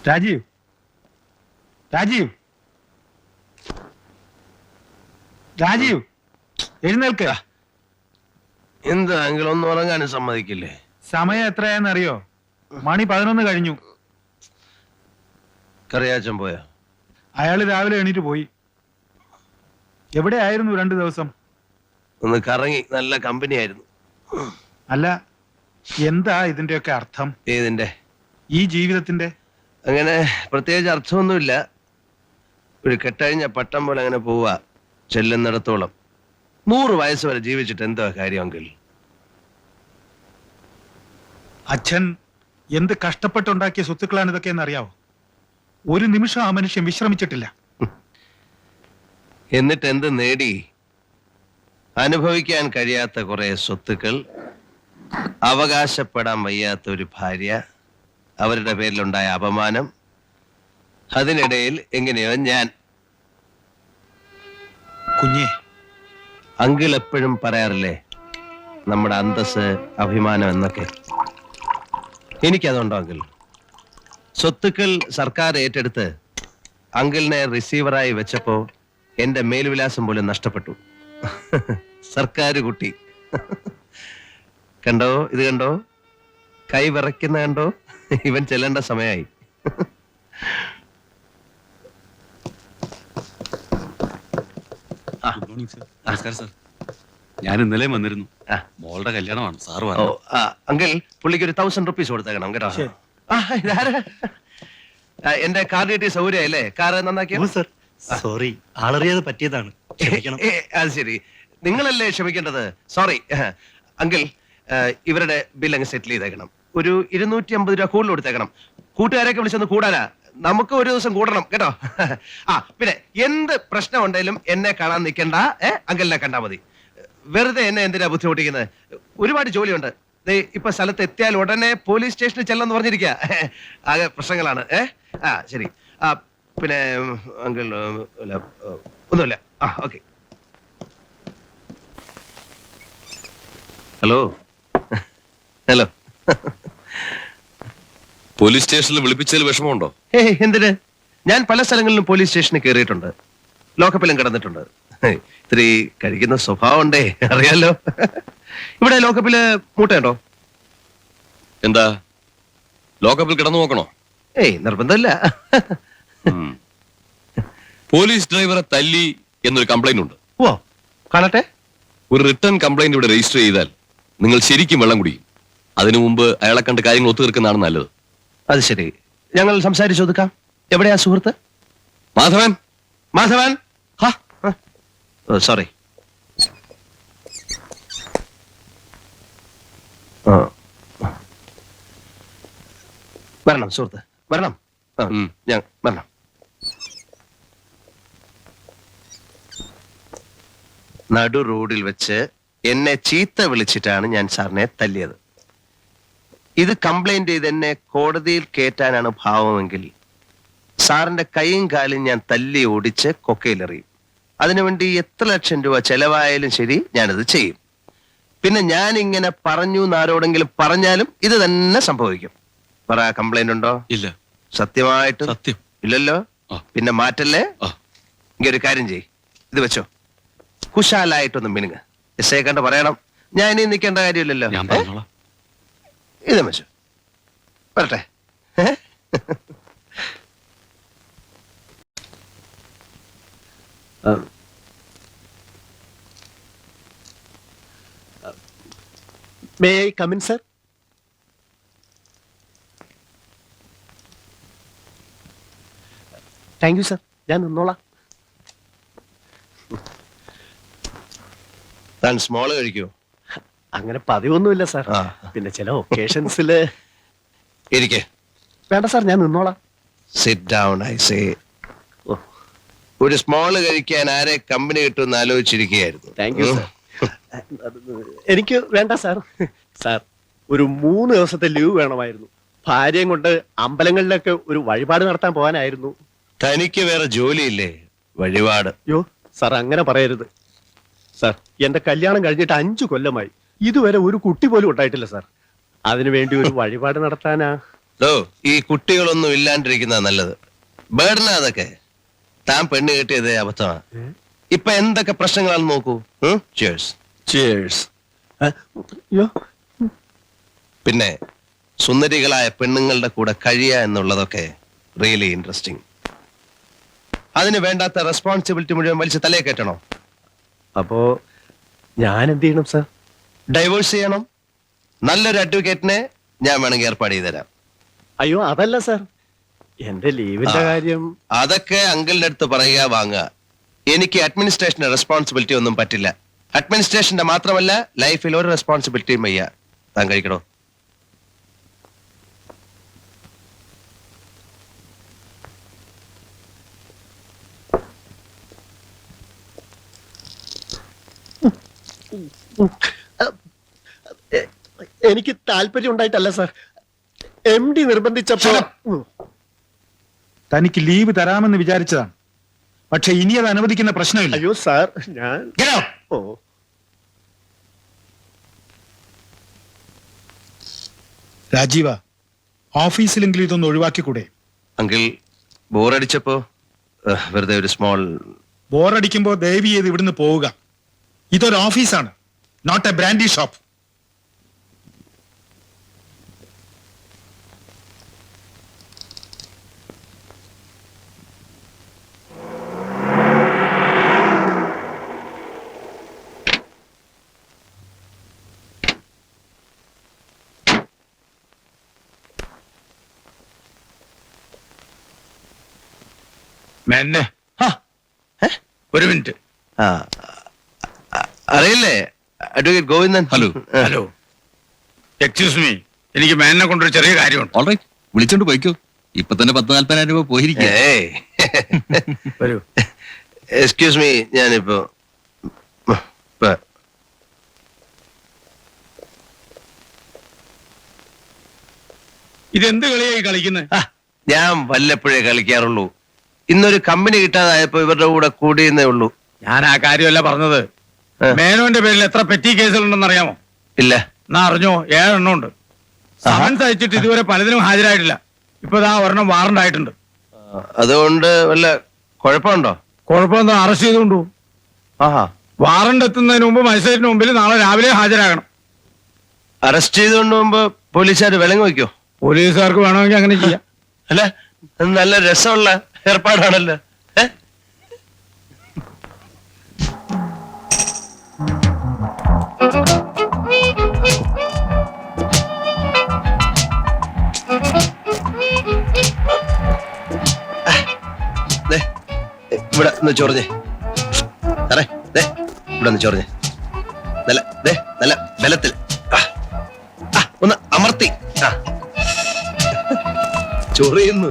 രാജീവ് രാജീവ് രാജീവ് എഴുന്നേൽക്ക. എന്താ എങ്കിൽ ഒന്നും ഉറങ്ങാനും സമ്മതിക്കില്ലേ? സമയം എത്രയാന്നറിയോ? മണി 11 കഴിഞ്ഞു. കറിയാച്ചൻ പോയാ? അയാള് രാവിലെ എണീറ്റ് പോയി. എവിടെയായിരുന്നു 2 ദിവസം? ഒന്ന് കറങ്ങി, നല്ല കമ്പനി ആയിരുന്നു. അല്ല, എന്താ ഇതിന്റെയൊക്കെ അർത്ഥം? ഏതിന്റെ? ഈ ജീവിതത്തിന്റെ. അങ്ങനെ പ്രത്യേകിച്ച് അർത്ഥമൊന്നുമില്ല. ഒരു കെട്ടഴിഞ്ഞ പട്ടം പോലെ അങ്ങനെ പോവാ ചെല്ലുന്നിടത്തോളം. 100 വയസ്സ് വരെ ജീവിച്ചിട്ട് എന്താ കാര്യമെങ്കിൽ? അച്ഛൻ എന്ത് കഷ്ടപ്പെട്ടുണ്ടാക്കിയ സ്വത്തുക്കളാണ് ഇതൊക്കെ അറിയാവോ? ഒരു നിമിഷം ആ മനുഷ്യൻ വിശ്രമിച്ചിട്ടില്ല. എന്നിട്ട് എന്ത് നേടി? അനുഭവിക്കാൻ കഴിയാത്ത കുറെ സ്വത്തുക്കൾ, അവകാശപ്പെടാൻ വയ്യാത്ത ഒരു ഭാര്യ, അവരുടെ പേരിലുണ്ടായ അപമാനം, അതിനിടയിൽ എങ്ങനെയോ ഞാൻ. കുഞ്ഞേ, അങ്കിൾ എപ്പോഴും പറയാറില്ലേ നമ്മുടെ അന്തസ് അഭിമാനം എന്നൊക്കെ. എനിക്കതുണ്ടോ അങ്കിൾ? സ്വത്തുക്കൾ സർക്കാർ ഏറ്റെടുത്ത് അങ്കിളിനെ റിസീവറായി വെച്ചപ്പോ എന്റെ മേൽവിലാസം പോലും നഷ്ടപ്പെട്ടു. സർക്കാർ കുട്ടി. കണ്ടോ, ഇത് കണ്ടോ, കൈ വിറയ്ക്കുന്ന കണ്ടോ? ഇവൻ ചെല്ലേണ്ട സമയമായി. നമസ്കാരം സാർ. ഞാൻ ഇന്നലെ വന്നിരുന്നു. മോളുടെ കല്യാണമാണ് സാറ് ഓ പറഞ്ഞു. അങ്കിൾ, പുള്ളിക്ക് ഒരു 1000 റുപ്പീസ് കൊടുത്തേക്കണം കേട്ടോ. എന്റെ കാർ ഡ്യൂട്ടി സൗകര്യല്ലേ? കാർ നന്നാക്കിയോ? സോറി, ആളറിയാതെ പറ്റിയതാണ്. അത് ശരി, നിങ്ങളല്ലേ ക്ഷമിക്കേണ്ടത്. സോറി അങ്കിൾ, ഇവരുടെ ബിൽ അങ്ങ് സെറ്റിൽ ചെയ്തേക്കണം. ഒരു 250 രൂപ കൂടുതൽ കൊടുത്തേക്കണം. കൂട്ടുകാരൊക്കെ വിളിച്ചൊന്ന് കൂടാനാ. നമുക്ക് ഒരു ദിവസം കൂടണം കേട്ടോ. പിന്നെ എന്ത് പ്രശ്നം ഉണ്ടെങ്കിലും എന്നെ കാണാൻ നിൽക്കണ്ട. അങ്കിളിനെ കണ്ടാ മതി. വെറുതെ എന്നെ എന്തിനാ ബുദ്ധിമുട്ടിക്കുന്നത്? ഒരുപാട് ജോലിയുണ്ട്. ഇപ്പൊ സ്ഥലത്ത് എത്തിയാൽ ഉടനെ പോലീസ് സ്റ്റേഷനിൽ ചെല്ലെന്ന് പറഞ്ഞിരിക്കുക. ആകെ പ്രശ്നങ്ങളാണ്. ശരി. പിന്നെ അങ്കിൾ ഒന്നുമില്ല. ഓക്കെ. Hello hello. പോലീസ് സ്റ്റേഷനിൽ വിളിപ്പിച്ചതിൽ വിഷമമുണ്ടോ? എന്തിന്? ഞാൻ പല സ്ഥലങ്ങളിലും പോലീസ് സ്റ്റേഷനിൽ കയറിയിട്ടുണ്ട്, ലോക്കപ്പിലും കിടന്നിട്ടുണ്ട്. ഇത്തിരി കഴിക്കുന്ന സ്വഭാവം ഉണ്ടേ, അറിയാലോ. ഇവിടെ ലോക്കപ്പില് മൂട്ടയുണ്ടോ? എന്താ, ലോക്കപ്പിൽ കിടന്നു നോക്കണോ? നിർബന്ധമില്ല. പോലീസ് ഡ്രൈവറെ തല്ലി എന്നൊരു കംപ്ലൈന്റ് ഉണ്ട്. ഓ, കാണട്ടെ. ഒരു റിട്ടേൺ കംപ്ലൈന്റ് ഇവിടെ രജിസ്റ്റർ ചെയ്താൽ നിങ്ങൾ ശരിക്കും വെള്ളം കുടിക്കും. അതിനു മുമ്പ് അയാളെ കണ്ട് കാര്യങ്ങൾ ഒത്തുതീർക്കുന്നതാണ് നല്ലത്. അത് ശരി, ഞങ്ങൾ സംസാരിച്ചു ഒതുക്കാം. എവിടെയാ സുഹൃത്ത്? മാധവൻ. മാധവൻ, സോറി. വരണം സുഹൃത്ത്, വരണം. ഞാൻ വരണം. നടു റോഡിൽ വെച്ച് എന്നെ ചീത്ത വിളിച്ചിട്ടാണ് ഞാൻ സാറിനെ തല്ലിയത്. ഇത് കംപ്ലൈന്റ് ചെയ്ത് എന്നെ കോടതിയിൽ കയറ്റാനാണ് ഭാവമെങ്കിൽ സാറിന്റെ കൈയും കാലും ഞാൻ തല്ലി ഓടിച്ച് കൊക്കയിലെറിയും. അതിനുവേണ്ടി എത്ര ലക്ഷം രൂപ ചെലവായാലും ശരി, ഞാനത് ചെയ്യും. പിന്നെ ഞാൻ ഇങ്ങനെ പറഞ്ഞു എന്നാരോടെങ്കിലും പറഞ്ഞാലും ഇത് തന്നെ സംഭവിക്കും. പറ, കംപ്ലൈന്റ് ഉണ്ടോ? ഇല്ല. സത്യമായിട്ട്? സത്യം. ഇല്ലല്ലോ. പിന്നെ മാറ്റല്ലേ. ഇങ്ങനെ ഒരു കാര്യം ചെയ്, ഇത് വെച്ചോ, കുശാലായിട്ടൊന്നും മിനുങ്ങ്. എസ് കണ്ട് പറയണം, ഞാൻ ഇനി നിൽക്കേണ്ട കാര്യമില്ലല്ലോ. ഇത് വെച്ചോ, വരട്ടെ. May I come in sir? Thank you sir, ഞാൻ നിന്നോളാം. താൻ സ്മോള് കഴിക്കോ? അങ്ങനെ പതിവൊന്നുമില്ല സാർ. പിന്നെ ചില ഒക്കേഷൻസില്. ഇരിക്കെ. വേണ്ട സാർ, ഞാൻ നിന്നോളാം. Sit down I say. ഒരു സ്മോള് കഴിക്കാൻ ആരെ കമ്പനി കിട്ടുമെന്ന് ആലോചിച്ചിരിക്കുകയായിരുന്നു. Thank you sir. എനിക്ക് വേണ്ട സാർ. സാർ, ഒരു 3 ദിവസത്തെ ലീവ് വേണമായിരുന്നു. ഭാര്യയും കൊണ്ട് അമ്പലങ്ങളിലൊക്കെ ഒരു വഴിപാട് നടത്താൻ പോകാനായിരുന്നു. തനിക്ക് വേറെ ജോലിയില്ലേ? വഴിപാട്? യോ സാർ, അങ്ങനെ പറയരുത് സാർ. എന്റെ കല്യാണം കഴിഞ്ഞിട്ട് 5 കൊല്ലമായി. ഇതുവരെ ഒരു കുട്ടി പോലും ഉണ്ടായിട്ടില്ല സാർ. അതിനുവേണ്ടി ഒരു വഴിപാട് നടത്താനാ. ഈ കുട്ടികളൊന്നും ഇല്ലാണ്ടിരിക്കുന്ന നല്ലത്. ബേർഡനാ അതൊക്കെ. താൻ പെണ്ണ് കെട്ടിയത് അബദ്ധമാണ്. ഇപ്പൊ എന്തൊക്കെ പ്രശ്നങ്ങളാണെന്ന് നോക്കൂ. Cheers. Cheers. അയ്യോ പിന്നെ സുന്ദരികളായ പെണ്ണുങ്ങളുടെ കൂടെ കഴിയുക എന്നുള്ളതൊക്കെ റിയലി ഇൻട്രസ്റ്റിംഗ്. അതിന് വേണ്ടാത്ത റെസ്പോൺസിബിലിറ്റി മുഴുവൻ വലിച്ച് തലയെ കയറ്റണോ? അപ്പോ ഞാൻ എന്ത് ചെയ്യണം സാർ? ഡൈവേഴ്സ് ചെയ്യണം. നല്ലൊരു അഡ്വക്കേറ്റിനെ ഞാൻ വേണമെങ്കിൽ ഏർപ്പാട് ചെയ്ത് തരാം. അയ്യോ അതല്ല സാർ, എന്റെ ലീവിന്റെ കാര്യം. അതൊക്കെ അങ്കിളിന്റെ അടുത്ത് പറയുക, വാങ്ങുക. എനിക്ക് അഡ്മിനിസ്ട്രേഷന്റെ റെസ്പോൺസിബിലിറ്റി ഒന്നും പറ്റില്ല. അഡ്മിനിസ്ട്രേഷന്റെ മാത്രമല്ല, ലൈഫിൽ ഒരു റെസ്പോൺസിബിലിറ്റിയും വയ്യ. താൻ കഴിക്കണോ? എനിക്ക് താല്പര്യം ഉണ്ടായിട്ടല്ല സാർ, MD നിർബന്ധിച്ചപ്പോ. തനിക്ക് ലീവ് തരാമെന്ന് വിചാരിച്ചതാണ്. പക്ഷെ ഇനി അത് അനുവദിക്കുന്ന പ്രശ്നമില്ല. അയ്യോ സാർ, ഞാൻ Get out. ഓ രാജീവ, ഓഫീസിലെങ്കിലും ഇതൊന്ന് ഒഴിവാക്കിക്കൂടെ? അങ്കിൾ ബോറടിച്ചപ്പോ വെറുതെ ഒരു സ്മോൾ. ബോറടിക്കുമ്പോ ദയവ് ചെയ്ത് ഇവിടുന്ന് പോവുക. ഇതൊരു ഓഫീസാണ്, നോട്ട് എ ബ്രാൻഡി ഷോപ്പ്. മെന്നെ ഒരു മിനിറ്റ്. അറിയില്ലേ advocate Govindan? Hello. Hello, excuse me, എനിക്ക് മേനെ കൊണ്ടൊരു ചെറിയ കാര്യമുണ്ട്. ഓൾറൈറ്റ്, വിളിച്ചോണ്ട് പോയിക്കോ. ഇപ്പൊ തന്നെ 10,000-40,000 രൂപ പോയിരിക്കും. വരൂ. എക്സ്ക്യൂസ് മീ, ഞാനിപ്പോ ഇതെന്ത് കളിയായി കളിക്കുന്നത്? ഞാൻ വല്ലപ്പോഴേ കളിക്കാറുള്ളൂ. ഇന്നൊരു കമ്പനി കിട്ടാതായപ്പോ ഇവരുടെ കൂടെ കൂടിയെന്നേ ഉള്ളൂ. ഞാൻ ആ കാര്യമല്ല പറഞ്ഞത്. മേനോന്റെ പേരിൽ എത്ര പെറ്റി കേസുകളുണ്ടെന്ന് അറിയാമോ? ഇല്ല. എന്നാ അറിഞ്ഞോ? 7 എണ്ണം ഉണ്ട്. സമൻസ് അയച്ചിട്ട് ഇതുവരെ പലതിനും ഹാജരായിട്ടില്ല. ഇപ്പൊ ദാ ഒരെണ്ണം വാറണ്ട് ആയിട്ടുണ്ട്. അതുകൊണ്ട് വല്ല കുഴപ്പമുണ്ടോ? കുഴപ്പമെന്താ? അറസ്റ്റ് ചെയ്തുകൊണ്ടു. ആഹാ. വാറണ്ട് എത്തുന്നതിന് മുമ്പ് മജിസ്ട്രേറ്റിന് മുമ്പിൽ നാളെ രാവിലെ ഹാജരാകണം. അറസ്റ്റ് ചെയ്തുകൊണ്ട് മുമ്പ് പോലീസുകാർ വിലങ്ങ് വയ്ക്കോ? പോലീസുകാർക്ക് വേണമെങ്കിൽ അങ്ങനെ ചെയ്യാം. അല്ല, അത് നല്ല രസമുള്ള ഏർപ്പാടാണല്ലോ. ഇവിടെ ഒന്ന് ചൊറിഞ്ഞേ അറേ. ഇവിടെ ഒന്ന് ചൊറിഞ്ഞേ. നല്ല ബലത്തിൽ ഒന്ന് അമർത്തി. ചൊറിയുന്നു.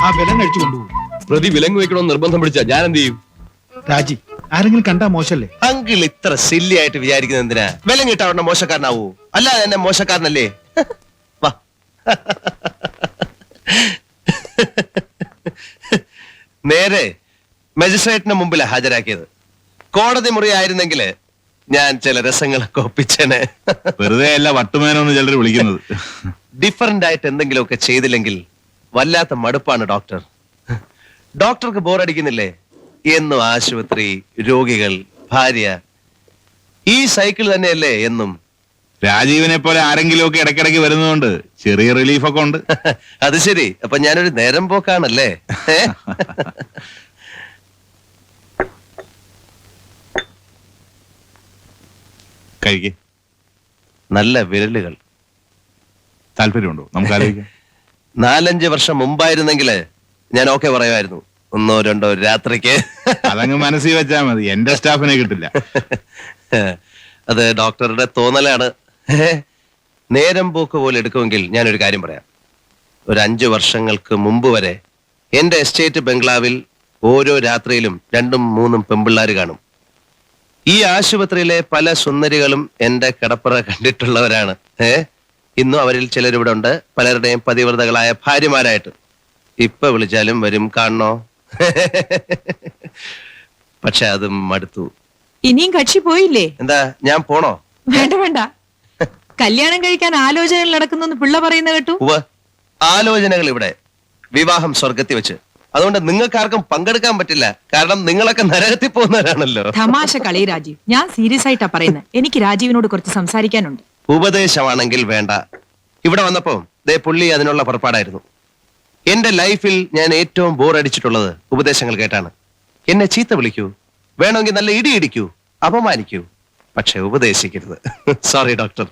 ആ ബലം കഴിച്ചു കൊണ്ടുപോകും. പ്രതി വിലങ്ങ് വെക്കണമെന്ന് നിർബന്ധം പിടിച്ചാ ഞാൻ എന്ത് ചെയ്യും? രാജി, ആരെങ്കിലും കണ്ടാ മോശല്ലേ? അങ്കിൾ ഇത്ര സില്ലി ആയിട്ട് വിചാരിക്കുന്നത് എന്തിനാ? വിലം കിട്ടാ അവിടെ മോശക്കാരനാവൂ? അല്ലാതെ എന്നെ മോശക്കാരനല്ലേ? വാ. നേരെ മജിസ്ട്രേറ്റിന് മുമ്പിൽ ഹാജരാക്കിയത്. കോടതി മുറി ആയിരുന്നെങ്കിൽ ഞാൻ ചില രസങ്ങളൊക്കെ ഒപ്പിച്ചേനെ. വെറുതെ അല്ല വട്ടുമേനോന്ന് ചിലർ വിളിക്കുന്നത്. ഡിഫറന്റ് ആയിട്ട് എന്തെങ്കിലുമൊക്കെ ചെയ്തില്ലെങ്കിൽ വല്ലാത്ത മടുപ്പാണ് ഡോക്ടർ. ഡോക്ടർക്ക് ബോറടിക്കുന്നില്ലേ? എന്നും ആശുപത്രി, രോഗികൾ, ഭാര്യ, ഈ സൈക്കിൾ തന്നെയല്ലേ എന്നും. രാജീവിനെ പോലെ ആരെങ്കിലും ഒക്കെ ഇടയ്ക്കിടയ്ക്ക് വരുന്നതുകൊണ്ട് ചെറിയ റിലീഫ് ഒക്കെ ഉണ്ട്. അത് ശരി. അപ്പൊ ഞാനൊരു നേരം പോക്കാണല്ലേ? കഴിക്കേ. നല്ല വിരലുകൾ. താല്പര്യമുണ്ടോ? നമുക്ക് ആലോചിക്കാം. 4-5 വർഷം മുമ്പായിരുന്നെങ്കിൽ ഞാൻ ഓക്കെ പറയുമായിരുന്നു. 1-2 രാത്രിക്ക്. അതങ്ങ് മനസ്സിൽ വെച്ചാ മതി, എന്റെ സ്റ്റാഫിനെ കിട്ടില്ല. അത് ഡോക്ടറുടെ തോന്നലാണ്. നേരം പോക്ക് പോലെ എടുക്കുമെങ്കിൽ ഞാനൊരു കാര്യം പറയാം. ഒരു 5 വർഷങ്ങൾക്ക് മുമ്പ് വരെ എന്റെ എസ്റ്റേറ്റ് ബംഗ്ലാവിൽ ഓരോ രാത്രിയിലും 2-3 പെമ്പിള്ളാര് കാണും. ഈ ആശുപത്രിയിലെ പല സുന്ദരികളും എന്റെ കടപ്പുറ കണ്ടിട്ടുള്ളവരാണ്. ഇന്നും അവരിൽ ചിലരിവിടെ ഉണ്ട്, പലരുടെയും പതിവ്രതകളായ ഭാര്യമാരായിട്ട്. ഇപ്പൊ വിളിച്ചാലും വരും, കാണണോ? പക്ഷെ അതും മടുത്തു. ഇനിയും കക്ഷി പോയില്ലേ? എന്താ ഞാൻ പോണോ? വേണ്ട വേണ്ട, കല്യാണം കഴിക്കാൻ ആലോചനകൾ നടക്കുന്നു പിള്ള പറയുന്ന കേട്ടു. ഉവ്വ്, ആലോചനകൾ ഇവിടെ, വിവാഹം സ്വർഗത്തിൽ വെച്ച്. അതുകൊണ്ട് നിങ്ങൾക്ക് ആർക്കും പങ്കെടുക്കാൻ പറ്റില്ല, കാരണം നിങ്ങളൊക്കെ നരകത്തിൽ പോകുന്നവരാണല്ലോ. തമാശ കളി രാജീവ്, ഞാൻ സീരിയസ് ആയിട്ടാ പറയുന്നത്. എനിക്ക് രാജീവിനോട് കുറച്ച് സംസാരിക്കാനുണ്ട്. ഉപദേശമാണെങ്കിൽ വേണ്ട. ഇവിടെ വന്നപ്പോ ദേ പുള്ളി അതിനുള്ള പുറപ്പാടായിരുന്നു. എന്റെ ലൈഫിൽ ഞാൻ ഏറ്റവും ബോർ അടിച്ചിട്ടുള്ളത് ഉപദേശങ്ങൾ കേട്ടാണ്. എന്നെ ചീത്ത വിളിക്കൂ, വേണമെങ്കിൽ നല്ല ഇടി ഇടിക്കൂ, അപമാനിക്കൂ, പക്ഷെ ഉപദേശിക്കരുത്. Sorry doctor.